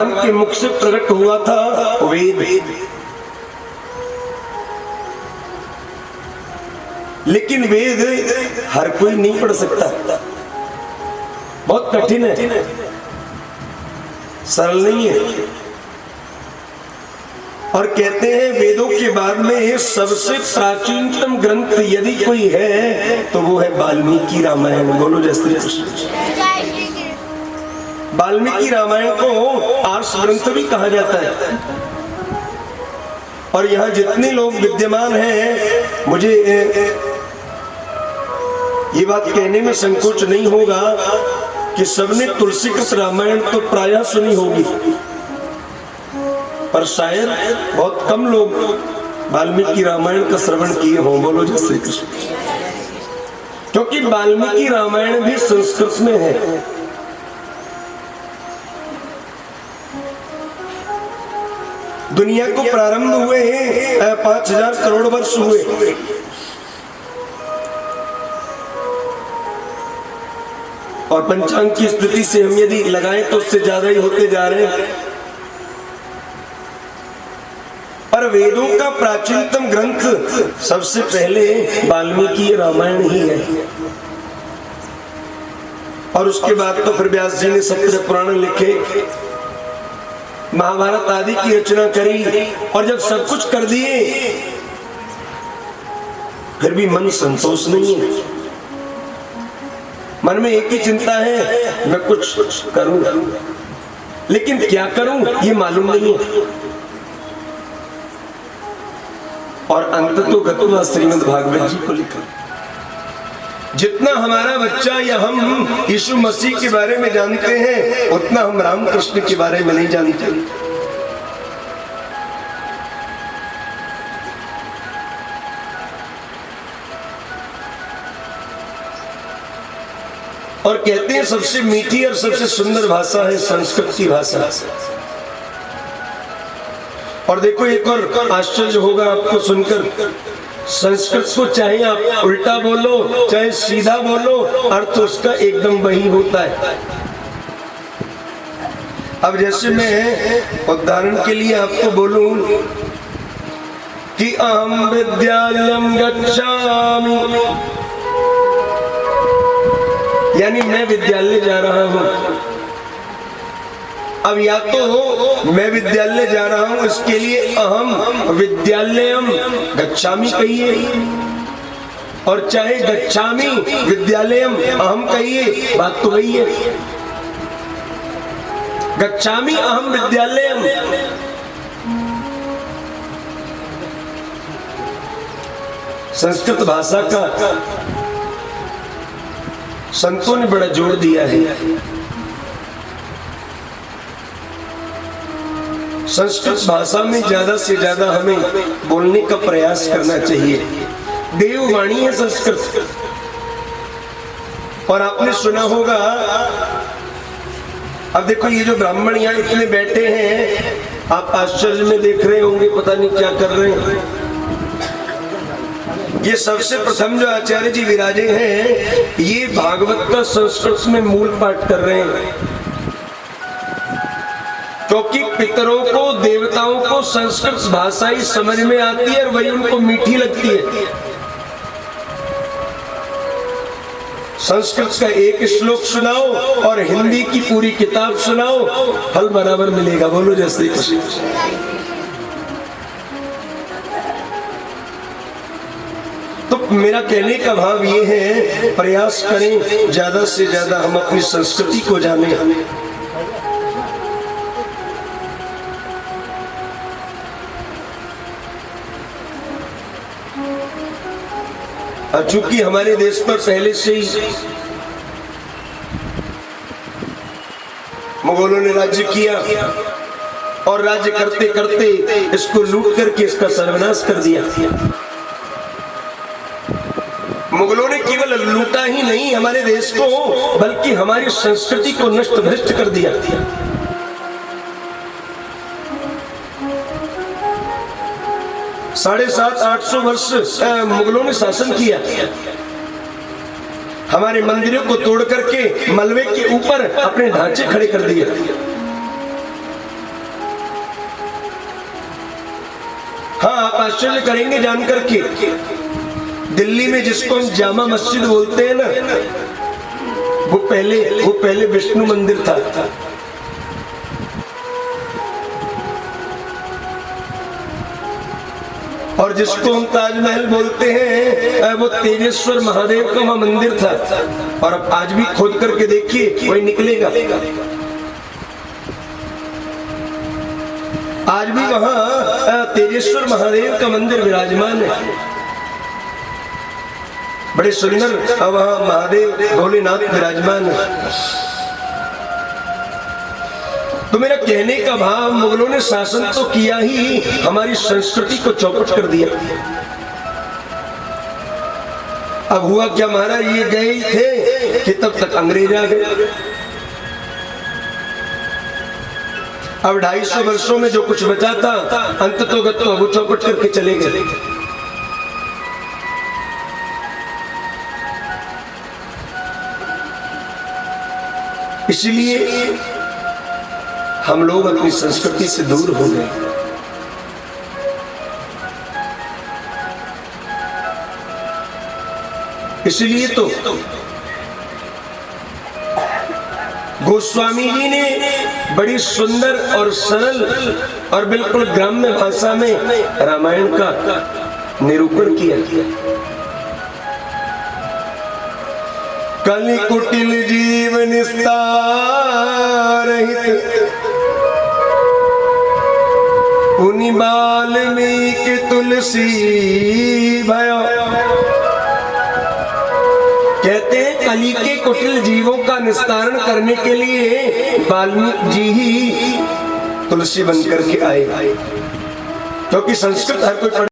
के मुख से प्रकट हुआ था वेद। लेकिन वेद हर कोई नहीं पढ़ सकता, बहुत कठिन है, सरल नहीं है। और कहते हैं वेदों के बाद में सबसे प्राचीनतम ग्रंथ यदि कोई है तो वो है वाल्मीकि रामायण। बोलो जय श्री कृष्ण। वाल्मीकि रामायण को आर्ष ग्रंथ भी कहा जाता है। और यहाँ जितने लोग विद्यमान हैं, मुझे ये बात कहने में संकोच नहीं होगा कि सबने तुलसीकृत रामायण तो प्रायः सुनी होगी, पर शायद बहुत कम लोग वाल्मीकि रामायण का श्रवण किए हों। बोलो जय श्री कृष्ण। क्योंकि वाल्मीकि रामायण भी संस्कृत में है। दुनिया को प्रारंभ हुए 5000 करोड़ वर्ष हुए, और पंचांग की स्थिति से हम यदि लगाएं तो उससे ज्यादा ही होते जा रहे हैं। पर वेदों का प्राचीनतम ग्रंथ सबसे पहले वाल्मीकि रामायण ही है। और उसके बाद तो फिर व्यास जी ने सप्त पुराण लिखे, महाभारत आदि की रचना करी। और जब सब कुछ कर दिए फिर भी मन संतोष नहीं है। मन में एक ही चिंता है, मैं कुछ करूं, लेकिन क्या करूं ये मालूम नहीं है। और अंत तो गतुआ श्रीमद् भागवत जी को लिखा। जितना हमारा बच्चा या हम यीशु मसीह के बारे में जानते हैं, उतना हम रामकृष्ण के बारे में नहीं जानते। और कहते हैं सबसे मीठी और सबसे सुंदर भाषा है संस्कृत की भाषा। और देखो एक और आश्चर्य होगा आपको सुनकर, संस्कृत को चाहे आप उल्टा बोलो चाहे सीधा बोलो, अर्थ उसका एकदम वही होता है। अब जैसे मैं उदाहरण के लिए आपको बोलूं कि अहम विद्यालयम गच्छामि, यानी मैं विद्यालय जा रहा हूं। अब या तो मैं विद्यालय जा रहा हूं, इसके लिए अहम विद्यालयम गच्छामि कहिए, और चाहे गच्छामि विद्यालयम अहम कहिए, बात तो वही है। गच्छामि अहम विद्यालयम। संस्कृत भाषा का संतों ने बड़ा जोर दिया है। संस्कृत भाषा में ज्यादा से ज्यादा हमें बोलने का प्रयास करना चाहिए। देववाणी है संस्कृत। और आपने सुना होगा, अब देखो ये जो ब्राह्मण यहाँ इतने बैठे हैं, आप आश्चर्य में देख रहे होंगे, पता नहीं क्या कर रहे हैं। ये सबसे प्रथम जो आचार्य जी विराजे हैं, ये भागवत का संस्कृत में मूल पाठ कर रहे हैं। क्योंकि पितरों को देवताओं को संस्कृत भाषा ही समझ में आती है और वही उनको मीठी लगती है। संस्कृत का एक श्लोक सुनाओ और हिंदी की पूरी किताब सुनाओ, फल बराबर मिलेगा। बोलो जय श्री कृष्ण। तो मेरा कहने का भाव ये है, प्रयास करें ज्यादा से ज्यादा हम अपनी संस्कृति को जाने। और चूंकि हमारे देश पर पहले से ही मुगलों ने राज्य किया, और राज्य करते करते इसको लूट करके इसका सर्वनाश कर दिया। मुगलों ने केवल लूटा ही नहीं हमारे देश को, बल्कि हमारी संस्कृति को नष्ट भ्रष्ट कर दिया। 750-800 वर्ष मुगलों ने शासन किया। हमारे मंदिरों को तोड़ करके मलबे के ऊपर अपने ढांचे खड़े कर दिए। हाँ, आप आश्चर्य करेंगे जान करके, दिल्ली में जिसको हम जामा मस्जिद बोलते हैं ना, वो पहले विष्णु मंदिर था। और जिसको हम ताजमहल बोलते हैं, वो तेजेश्वर महादेव का वहां मंदिर था। और अब आज भी खोद करके देखिए, वही निकलेगा। आज भी वहां तेजेश्वर महादेव का मंदिर विराजमान है। बड़े सुंदर वहां महादेव भोलेनाथ विराजमान है। तो मेरा कहने का भाव, मुगलों ने शासन तो किया ही, हमारी संस्कृति को चौपट कर दिया। अब हुआ क्या महाराज, ये गए ही थे कि तब तक अंग्रेज आ गए। अब 250 वर्षों में जो कुछ बचा था, अंततोगत तो अब चौपट करके चले गए। इसलिए हम लोग अपनी संस्कृति से दूर हो गए। इसलिए तो गोस्वामी जी ने बड़ी सुंदर और सरल और बिल्कुल ग्राम्य भाषा में रामायण का निरूपण किया। कलि कुटिल जीव निस्तार पुनि वाल्मीकि तुलसी भयो। कहते हैं कलि के कुटिल जीवों का निस्तारण करने के लिए वाल्मीकि जी ही तुलसी बनकर के आए, क्योंकि संस्कृत हर कोई